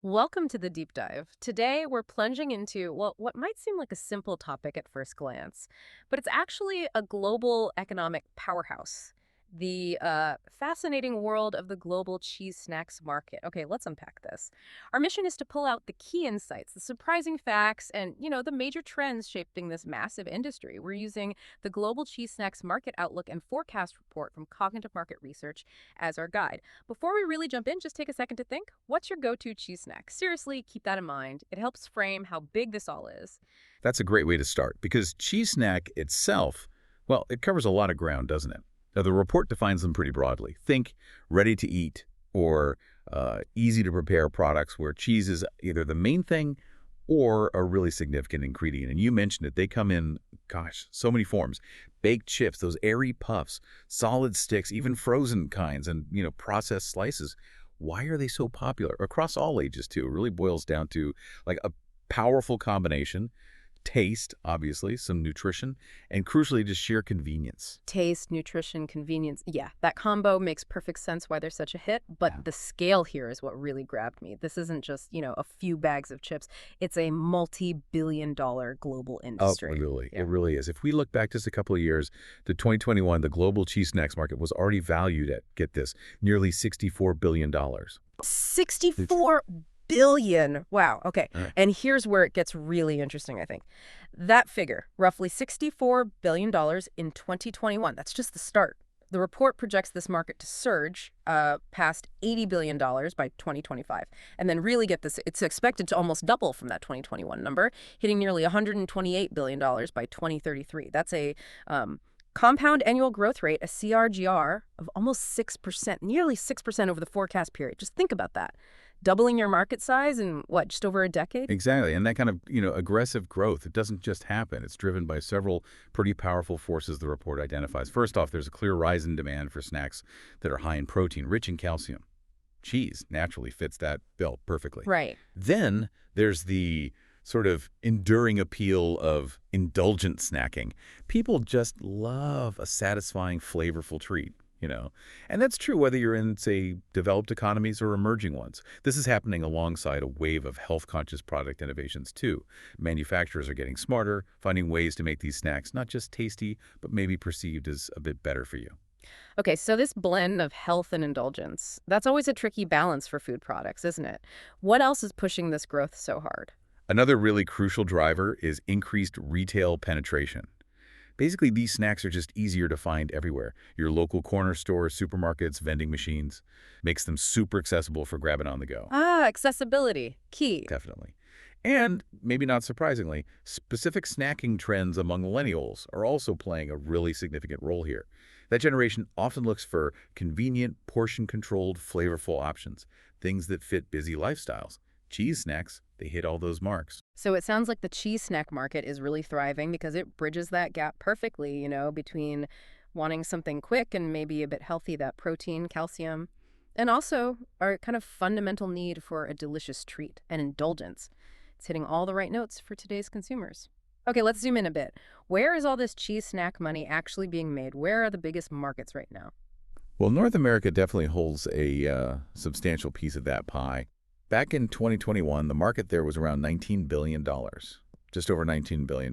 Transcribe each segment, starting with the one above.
Welcome to the deep dive. Today, we're plunging into, well, what might seem like a simple topic at first glance, but it's actually a global economic powerhouse. The fascinating world of the global cheese snacks market. Okay, let's unpack this. Our mission is to pull out the key insights, the surprising facts, and, the major trends shaping this massive industry. We're using the Global Cheese Snacks Market Outlook and Forecast Report from Cognitive Market Research as our guide. Before we really jump in, just take a second to think, what's your go-to cheese snack? Seriously, keep that in mind. It helps frame how big this all is. That's a great way to start because cheese snack itself, well, it covers a lot of ground, doesn't it? Now, the report defines them pretty broadly. Think ready to eat or easy to prepare products where cheese is either the main thing or a really significant ingredient. And you mentioned it. They come in, gosh, so many forms. Baked chips, those airy puffs, solid sticks, even frozen kinds, and, processed slices. Why are they so popular? Across all ages, too. It really boils down to like a powerful combination. Taste, obviously, some nutrition, and crucially, just sheer convenience. Taste, nutrition, convenience. Yeah, that combo makes perfect sense why they're such a hit, but Yeah. the scale here is what really grabbed me. This isn't just, a few bags of chips. It's a multi-billion dollar global Oh, industry. really. Yeah. It really is. If we look back just a couple of years to 2021, the global cheese snacks market was already valued at, get this, nearly $64 billion. 64 billion. Wow. Okay. Right. And here's where it gets really interesting, I think. That figure, roughly $64 billion in 2021, that's just the start. The report projects this market to surge past $80 billion by 2025. And then really get this, it's expected to almost double from that 2021 number, hitting nearly $128 billion by 2033. That's a compound annual growth rate, a CRGR, of almost 6%, nearly 6% over the forecast period. Just think about that. Doubling your market size in, what, just over a decade? Exactly. And that kind of, aggressive growth, it doesn't just happen. It's driven by several pretty powerful forces the report identifies. First off, there's a clear rise in demand for snacks that are high in protein, rich in calcium. Cheese naturally fits that bill perfectly. Right. Then there's the sort of enduring appeal of indulgent snacking. People just love a satisfying, flavorful treat. And that's true whether you're in, say, developed economies or emerging ones. This is happening alongside a wave of health-conscious product innovations, too. Manufacturers are getting smarter, finding ways to make these snacks not just tasty, but maybe perceived as a bit better for you. Okay, so this blend of health and indulgence, that's always a tricky balance for food products, isn't it? What else is pushing this growth so hard? Another really crucial driver is increased retail penetration. Basically, these snacks are just easier to find everywhere. Your local corner stores, supermarkets, vending machines makes them super accessible for grabbing on the go. Ah, accessibility. Key. Definitely. And, maybe not surprisingly, specific snacking trends among millennials are also playing a really significant role here. That generation often looks for convenient, portion-controlled, flavorful options, things that fit busy lifestyles. Cheese snacks, they hit all those marks. So it sounds like the cheese snack market is really thriving because it bridges that gap perfectly, between wanting something quick and maybe a bit healthy, that protein, calcium, and also our kind of fundamental need for a delicious treat, an indulgence. It's hitting all the right notes for today's consumers. Okay, let's zoom in a bit. Where is all this cheese snack money actually being made? Where are the biggest markets right now? Well, North America definitely holds a substantial piece of that pie. Back in 2021, the market there was around $19 billion, just over $19 billion.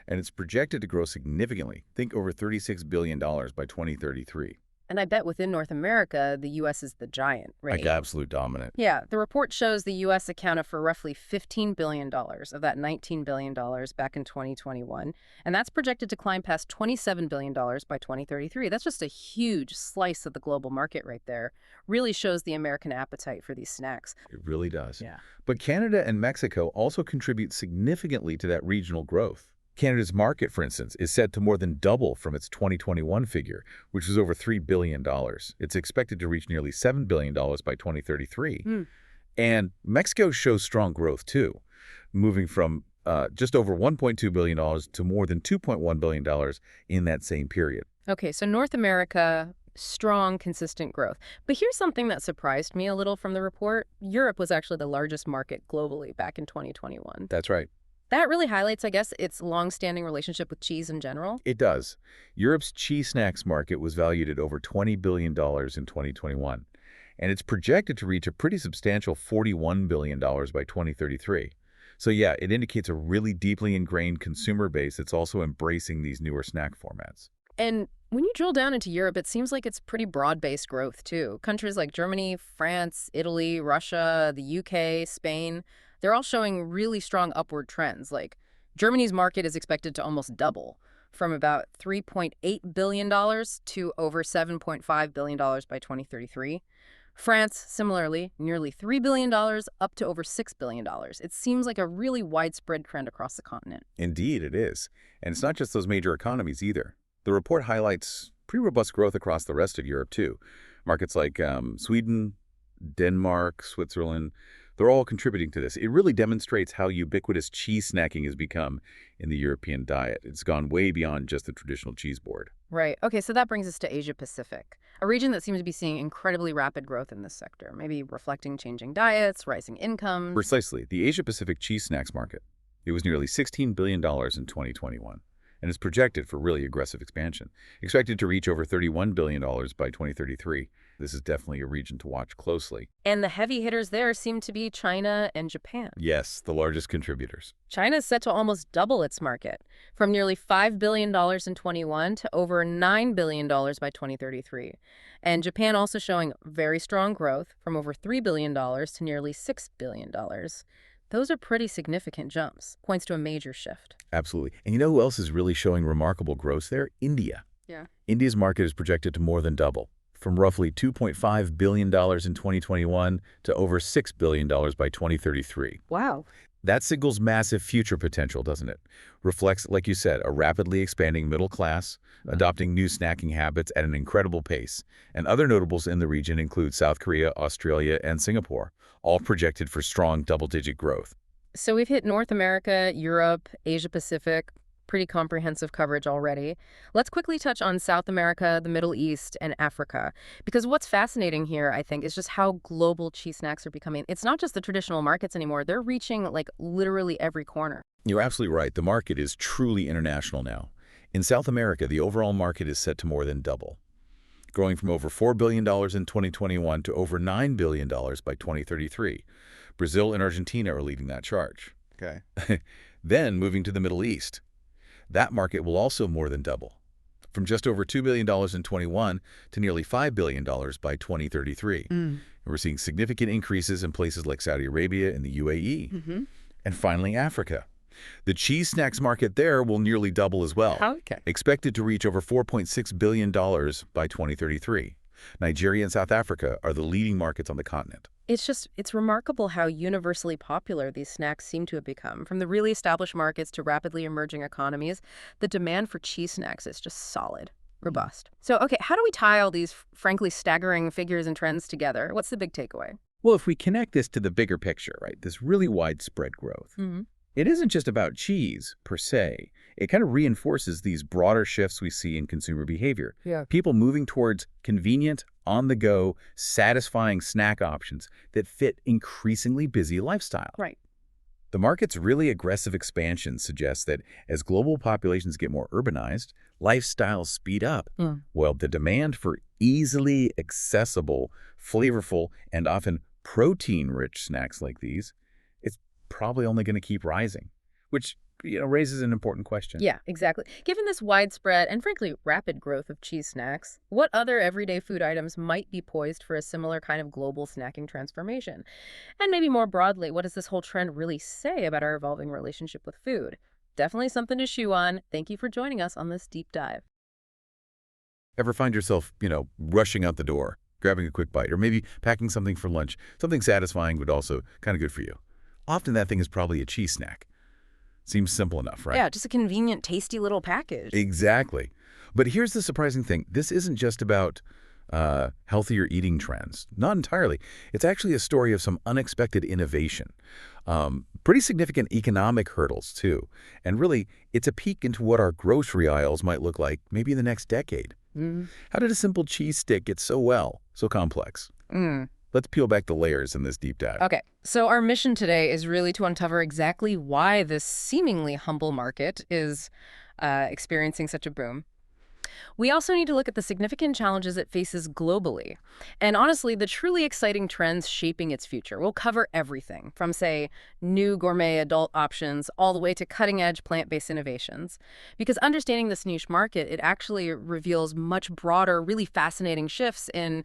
And it's projected to grow significantly, think over $36 billion by 2033. And I bet within North America, the U.S. is the giant, Like right? absolute dominant. Yeah, the report shows the U.S. accounted for roughly $15 billion of that $19 billion back in 2021, and that's projected to climb past $27 billion by 2033. That's just a huge slice of the global market right there. Really shows the American appetite for these snacks. It really does. Yeah. But Canada and Mexico also contribute significantly to that regional growth. Canada's market, for instance, is set to more than double from its 2021 figure, which was over $3 billion. It's expected to reach nearly $7 billion by 2033. Mm. And Mexico shows strong growth, too, moving from just over $1.2 billion to more than $2.1 billion in that same period. Okay, so North America, strong, consistent growth. But here's something that surprised me a little from the report. Europe was actually the largest market globally back in 2021. That's right. That really highlights, I guess, its long-standing relationship with cheese in general. It does. Europe's cheese snacks market was valued at over $20 billion in 2021. and it's projected to reach a pretty substantial $41 billion by 2033. So yeah, it indicates a really deeply ingrained consumer base that's also embracing these newer snack formats. And when you drill down into Europe, it seems like it's pretty broad-based growth, too. Countries like Germany, France, Italy, Russia, the UK, Spain, they're all showing really strong upward trends. Like, Germany's market is expected to almost double, from about $3.8 billion to over $7.5 billion by 2033. France, similarly, nearly $3 billion up to over $6 billion. It seems like a really widespread trend across the continent. Indeed, it is. And it's not just those major economies either. The report highlights pretty robust growth across the rest of Europe, too. Markets like Sweden, Denmark, Switzerland, they're all contributing to this. It really demonstrates how ubiquitous cheese snacking has become in the European diet. It's gone way beyond just the traditional cheese board. Right. Okay, so that brings us to Asia Pacific, a region that seems to be seeing incredibly rapid growth in this sector, maybe reflecting changing diets, rising incomes. Precisely, the Asia Pacific cheese snacks market. It was nearly $16 billion in 2021, and is projected for really aggressive expansion, expected to reach over $31 billion by 2033. This is definitely a region to watch closely. And the heavy hitters there seem to be China and Japan. Yes, the largest contributors. China is set to almost double its market, from nearly $5 billion in 21 to over $9 billion by 2033. And Japan also showing very strong growth, from over $3 billion to nearly $6 billion. Those are pretty significant jumps. Points to a major shift. Absolutely. And you know who else is really showing remarkable growth there? India. Yeah. India's market is projected to more than double, from roughly $2.5 billion in 2021 to over $6 billion by 2033. Wow. That signals massive future potential, doesn't it? Reflects, like you said, a rapidly expanding middle class, adopting new snacking habits at an incredible pace. And other notables in the region include South Korea, Australia, and Singapore, all projected for strong double-digit growth. So we've hit North America, Europe, Asia Pacific, pretty comprehensive coverage already. Let's quickly touch on South America, the Middle East, and Africa. Because what's fascinating here, I think, is just how global cheese snacks are becoming. It's not just the traditional markets anymore. They're reaching, like, literally every corner. You're absolutely right. The market is truly international now. In South America, the overall market is set to more than double, growing from over $4 billion in 2021 to over $9 billion by 2033. Brazil and Argentina are leading that charge. Okay. Then moving to the Middle East. That market will also more than double, from just over $2 billion in 21 to nearly $5 billion by 2033. And we're seeing significant increases in places like Saudi Arabia and the UAE. And finally, Africa. The cheese snacks market there will nearly double as well, Okay. expected to reach over $4.6 billion by 2033. Nigeria and South Africa are the leading markets on the continent. It's remarkable how universally popular these snacks seem to have become. From the really established markets to rapidly emerging economies, the demand for cheese snacks is just solid, robust. So, okay, how do we tie all these, frankly, staggering figures and trends together? What's the big takeaway? Well, if we connect this to the bigger picture, right, this really widespread growth, it isn't just about cheese, per se. It kind of reinforces these broader shifts we see in consumer behavior. Yeah. People moving towards convenient, on-the-go, satisfying snack options that fit increasingly busy lifestyles. Right. The market's really aggressive expansion suggests that as global populations get more urbanized, lifestyles speed up. Well, the demand for easily accessible, flavorful, and often protein-rich snacks like these is probably only going to keep rising, which raises an important question. Yeah, exactly. Given this widespread and frankly rapid growth of cheese snacks, what other everyday food items might be poised for a similar kind of global snacking transformation? And maybe more broadly, what does this whole trend really say about our evolving relationship with food? Definitely something to chew on. Thank you for joining us on this deep dive. Ever find yourself, rushing out the door, grabbing a quick bite, or maybe packing something for lunch, something satisfying but also kind of good for you? Often that thing is probably a cheese snack. Seems simple enough, right? Yeah, just a convenient, tasty little package. Exactly. But here's the surprising thing. This isn't just about healthier eating trends. Not entirely. It's actually a story of some unexpected innovation. Pretty significant economic hurdles, too. And really, it's a peek into what our grocery aisles might look like maybe in the next decade. How did a simple cheese stick get so complex? Let's peel back the layers in this deep dive. Okay, so our mission today is really to uncover exactly why this seemingly humble market is experiencing such a boom. We also need to look at the significant challenges it faces globally. And honestly, the truly exciting trends shaping its future. We'll cover everything from, say, new gourmet adult options all the way to cutting-edge plant-based innovations. Because understanding this niche market, it actually reveals much broader, really fascinating shifts in,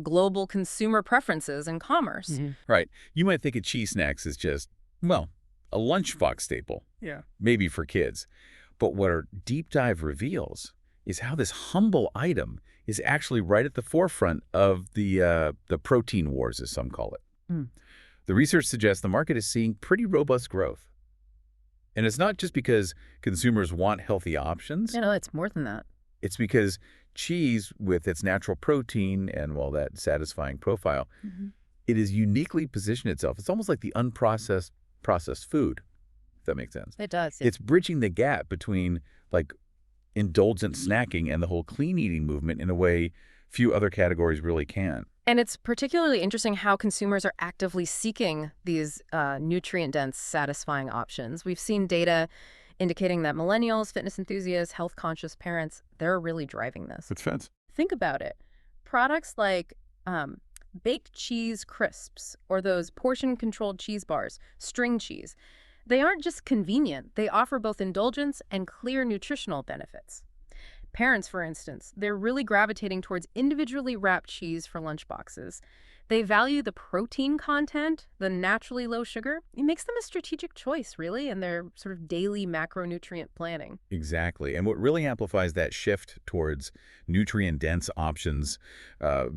global consumer preferences and commerce. Right. You might think of cheese snacks as just, well, a lunchbox staple. Yeah. Maybe for kids. But what our deep dive reveals is how this humble item is actually right at the forefront of the protein wars, as some call it. Mm. The research suggests the market is seeing pretty robust growth. And it's not just because consumers want healthy options. No, it's more than that. It's because cheese, with its natural protein and, well, that satisfying profile, it has uniquely positioned itself. It's almost like the processed food, if that makes sense. It does. It's bridging the gap between, like, indulgent snacking and the whole clean eating movement in a way few other categories really can. And it's particularly interesting how consumers are actively seeking these nutrient-dense, satisfying options. We've seen data indicating that millennials, fitness enthusiasts, health-conscious parents, they're really driving this. It's fancy. Think about it. Products like baked cheese crisps or those portion-controlled cheese bars, string cheese, they aren't just convenient. They offer both indulgence and clear nutritional benefits. Parents, for instance, they're really gravitating towards individually wrapped cheese for lunchboxes. They value the protein content, the naturally low sugar. It makes them a strategic choice, really, in their sort of daily macronutrient planning. Exactly. And what really amplifies that shift towards nutrient-dense options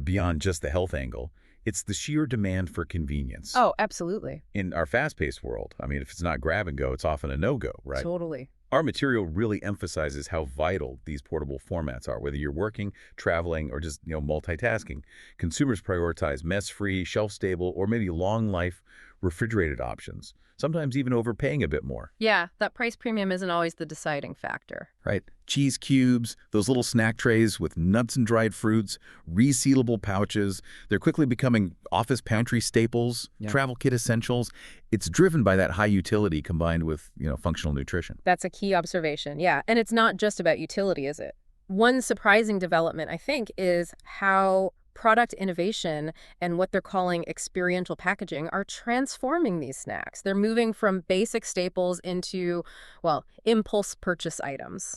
beyond just the health angle, it's the sheer demand for convenience. Oh, absolutely. In our fast-paced world, I mean, if it's not grab and go, it's often a no-go, right? Totally. Our material really emphasizes how vital these portable formats are. Whether you're working, traveling, or just, multitasking, consumers prioritize mess-free, shelf-stable, or maybe long-life refrigerated options, sometimes even overpaying a bit more. Yeah, that price premium isn't always the deciding factor. Right? Cheese cubes, those little snack trays with nuts and dried fruits, resealable pouches, they're quickly becoming office pantry staples, travel kit essentials. It's driven by that high utility combined with, functional nutrition. That's a key observation, yeah. And it's not just about utility, is it? One surprising development, I think, is how product innovation and what they're calling experiential packaging are transforming these snacks. They're moving from basic staples into, well, impulse purchase items.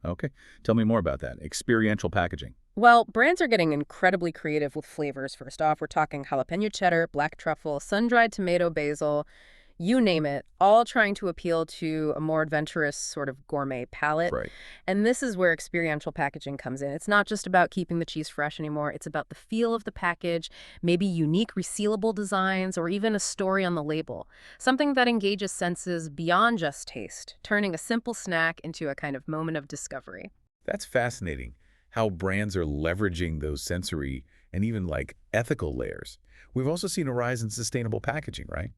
Okay. Tell me more about that. Experiential packaging. Well, brands are getting incredibly creative with flavors. First off, we're talking jalapeno cheddar, black truffle, sun-dried tomato, basil, you name it, all trying to appeal to a more adventurous sort of gourmet palate. Right. And this is where experiential packaging comes in. It's not just about keeping the cheese fresh anymore. It's about the feel of the package, maybe unique resealable designs, or even a story on the label. Something that engages senses beyond just taste, turning a simple snack into a kind of moment of discovery. That's fascinating, how brands are leveraging those sensory and even, ethical layers. We've also seen a rise in sustainable packaging, right?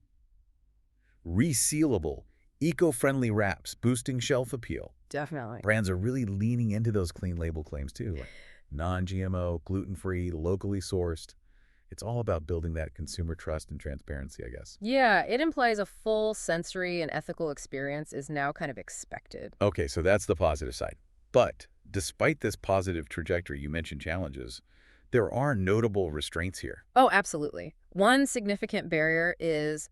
Resealable, eco-friendly wraps boosting shelf appeal. Definitely. Brands are really leaning into those clean label claims too, like non-GMO, gluten-free, locally sourced. It's all about building that consumer trust and transparency, I guess. Yeah, it implies a full sensory and ethical experience is now kind of expected. Okay, so that's the positive side. But despite this positive trajectory, you mentioned challenges, there are notable restraints here. Oh, absolutely. One significant barrier is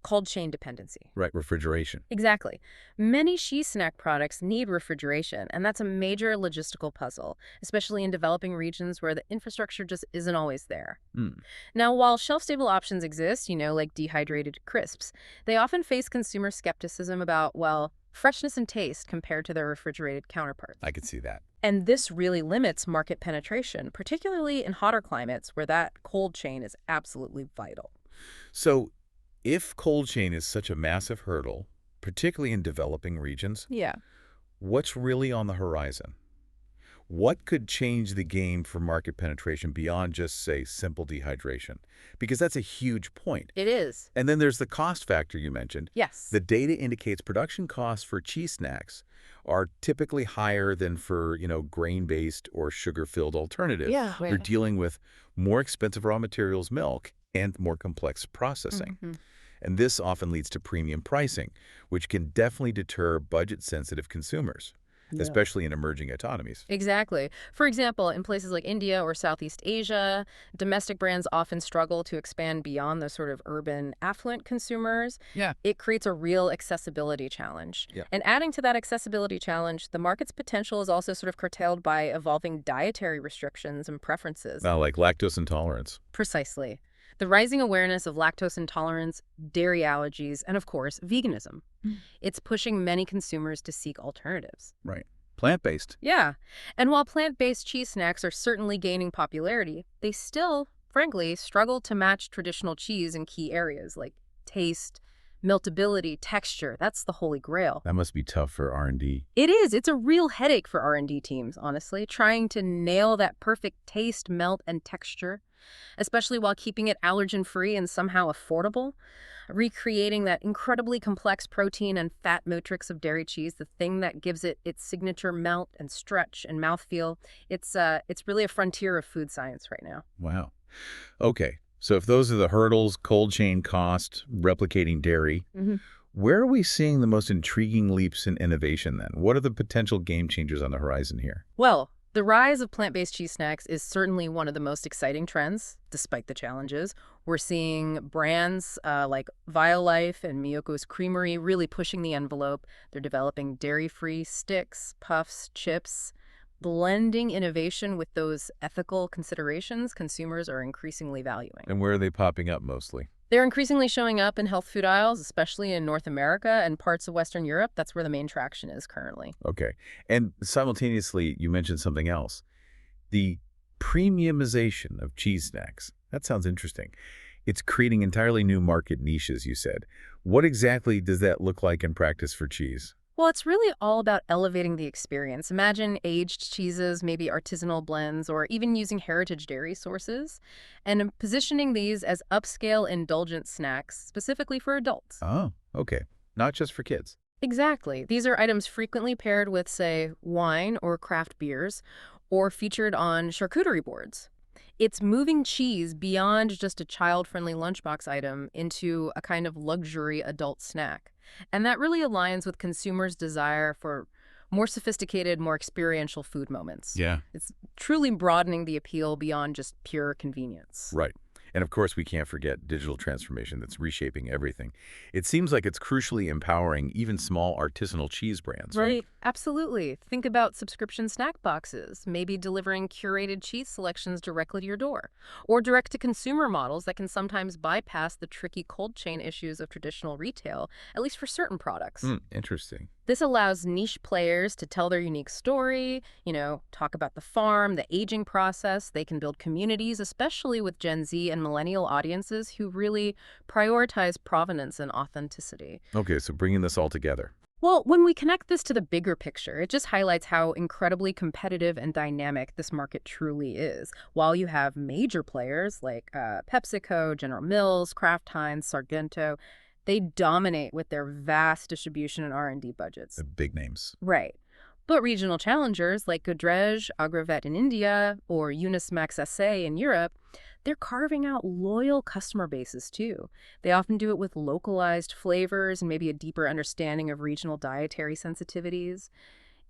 cold chain dependency. Right, refrigeration. Exactly. Many cheese snack products need refrigeration, and that's a major logistical puzzle, especially in developing regions where the infrastructure just isn't always there. Now, while shelf-stable options exist, like dehydrated crisps, they often face consumer skepticism about, well, freshness and taste compared to their refrigerated counterparts. I could see that. And this really limits market penetration, particularly in hotter climates where that cold chain is absolutely vital. So, if cold chain is such a massive hurdle, particularly in developing regions, what's really on the horizon? What could change the game for market penetration beyond just, say, simple dehydration? Because that's a huge point. It is. And then there's the cost factor you mentioned. Yes. The data indicates production costs for cheese snacks are typically higher than for, grain-based or sugar-filled alternatives. Yeah. You're dealing with more expensive raw materials, milk, and more complex processing. And this often leads to premium pricing, which can definitely deter budget-sensitive consumers. Yeah. especially in emerging economies. Exactly. For example, in places like India or Southeast Asia, domestic brands often struggle to expand beyond the sort of urban, affluent consumers. Yeah. It creates a real accessibility challenge. Yeah. And adding to that accessibility challenge, the market's potential is also sort of curtailed by evolving dietary restrictions and preferences. Now, like lactose intolerance. Precisely. The rising awareness of lactose intolerance, dairy allergies, and of course, veganism. It's pushing many consumers to seek alternatives. Right. Plant-based. Yeah. And while plant-based cheese snacks are certainly gaining popularity, they still, frankly, struggle to match traditional cheese in key areas like taste, meltability, texture. That's the holy grail. That must be tough for R&D. It is. It's a real headache for R&D teams, honestly, trying to nail that perfect taste, melt, and texture, especially while keeping it allergen-free and somehow affordable. Recreating that incredibly complex protein and fat matrix of dairy cheese, the thing that gives it its signature melt and stretch and mouthfeel. It's really a frontier of food science right now. Wow. Okay. So if those are the hurdles, cold chain cost, replicating dairy, where are we seeing the most intriguing leaps in innovation then? What are the potential game changers on the horizon here? Well, the rise of plant-based cheese snacks is certainly one of the most exciting trends, despite the challenges. We're seeing brands like Violife and Miyoko's Creamery really pushing the envelope. They're developing dairy-free sticks, puffs, chips. Blending innovation with those ethical considerations consumers are increasingly valuing. And where are they popping up mostly? They're increasingly showing up in health food aisles, especially in North America and parts of Western Europe. That's where the main traction is currently. Okay. And simultaneously, you mentioned something else. The premiumization of cheese snacks. That sounds interesting. It's creating entirely new market niches, you said. What exactly does that look like in practice for cheese? Well, it's really all about elevating the experience. Imagine aged cheeses, maybe artisanal blends, or even using heritage dairy sources, and positioning these as upscale indulgent snacks specifically for adults. Oh, okay. Not just for kids. Exactly. These are items frequently paired with, say, wine or craft beers, or featured on charcuterie boards. It's moving cheese beyond just a child-friendly lunchbox item into a kind of luxury adult snack. And that really aligns with consumers' desire for more sophisticated, more experiential food moments. Yeah. It's truly broadening the appeal beyond just pure convenience. Right. And of course, we can't forget digital transformation that's reshaping everything. It seems like it's crucially empowering even small artisanal cheese brands. Right, absolutely. Think about subscription snack boxes, maybe delivering curated cheese selections directly to your door, or direct-to-consumer models that can sometimes bypass the tricky cold chain issues of traditional retail, at least for certain products. Interesting. This allows niche players to tell their unique story, talk about the farm, the aging process. They can build communities, especially with Gen Z and millennial audiences who really prioritize provenance and authenticity. Okay, so bringing this all together. Well, when we connect this to the bigger picture, it just highlights how incredibly competitive and dynamic this market truly is. While you have major players like PepsiCo, General Mills, Kraft Heinz, Sargento, they dominate with their vast distribution and R&D budgets. The big names. Right. But regional challengers like Godrej, Agrovet in India, or Unis Max SA in Europe, they're carving out loyal customer bases too. They often do it with localized flavors and maybe a deeper understanding of regional dietary sensitivities.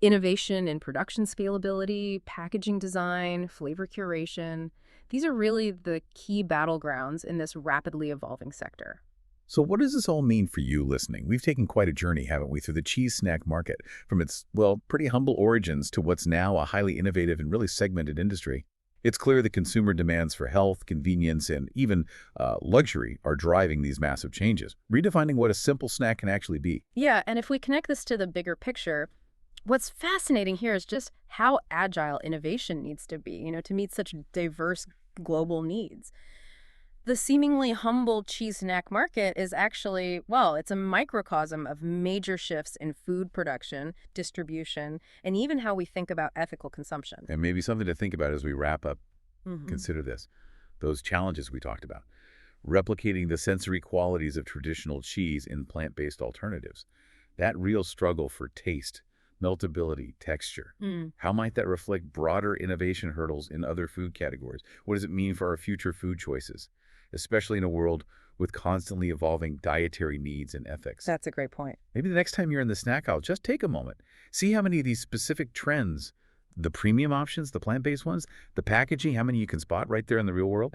Innovation in production scalability, packaging design, flavor curation. These are really the key battlegrounds in this rapidly evolving sector. So what does this all mean for you listening? We've taken quite a journey, haven't we, through the cheese snack market, from its, well, pretty humble origins to what's now a highly innovative and really segmented industry. It's clear that consumer demands for health, convenience, and even luxury are driving these massive changes, redefining what a simple snack can actually be. Yeah, and if we connect this to the bigger picture, what's fascinating here is just how agile innovation needs to be, to meet such diverse global needs. The seemingly humble cheese snack market is actually, well, it's a microcosm of major shifts in food production, distribution, and even how we think about ethical consumption. And maybe something to think about as we wrap up. Consider this. Those challenges we talked about. Replicating the sensory qualities of traditional cheese in plant-based alternatives. That real struggle for taste, meltability, texture. How might that reflect broader innovation hurdles in other food categories? What does it mean for our future food choices? especially in a world with constantly evolving dietary needs and ethics. That's a great point. Maybe the next time you're in the snack aisle, just take a moment. See how many of these specific trends, the premium options, the plant-based ones, the packaging, how many you can spot right there in the real world.